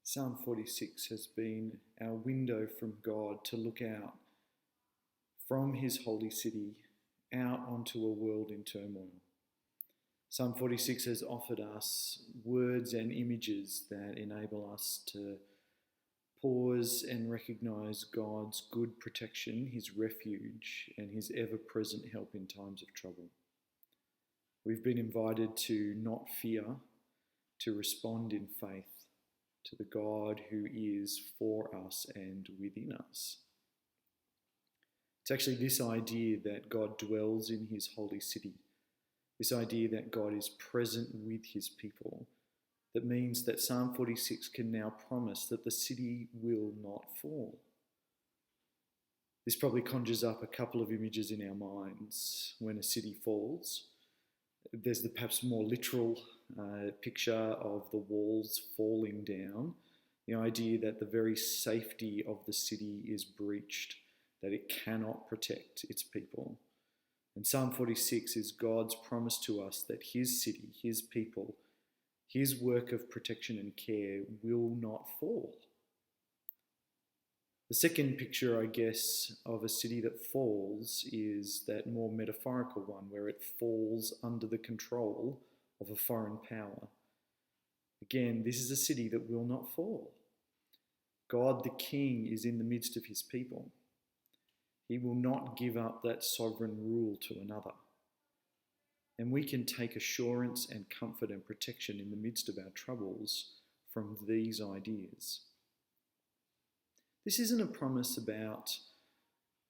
Psalm 46 has been our window from God to look out from his holy city out onto a world in turmoil. Psalm 46 has offered us words and images that enable us to pause and recognise God's good protection, his refuge, and his ever-present help in times of trouble. We've been invited to not fear, to respond in faith to the God who is for us and within us. It's actually this idea that God dwells in his holy city, this idea that God is present with his people, that means that Psalm 46 can now promise that the city will not fall. This probably conjures up a couple of images in our minds when a city falls. There's the perhaps more literal picture of the walls falling down, the idea that the very safety of the city is breached, that it cannot protect its people. And Psalm 46 is God's promise to us that his city, his people, his work of protection and care will not fall. The second picture, I guess, of a city that falls is that more metaphorical one where it falls under the control of a foreign power. Again, this is a city that will not fall. God the King is in the midst of his people. He will not give up that sovereign rule to another. And we can take assurance and comfort and protection in the midst of our troubles from these ideas. This isn't a promise about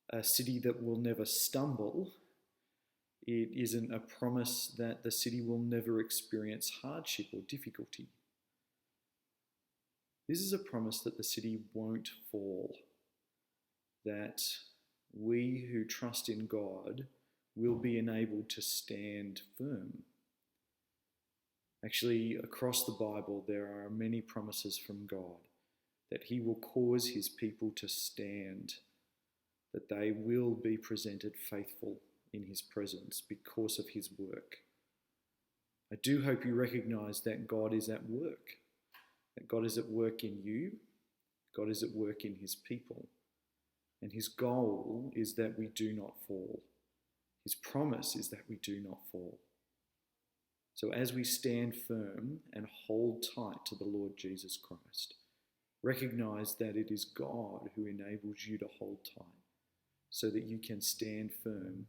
a city that will never stumble. It isn't a promise that the city will never experience hardship or difficulty. This is a promise that the city won't fall, that we who trust in God will be enabled to stand firm. Actually, across the Bible, there are many promises from God that he will cause his people to stand, that they will be presented faithful in his presence because of his work. I do hope you recognise that God is at work, that God is at work in you, God is at work in his people, and his goal is that we do not fall. His promise is that we do not fall. So as we stand firm and hold tight to the Lord Jesus Christ, recognise that it is God who enables you to hold tight so that you can stand firm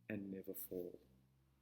and never fall.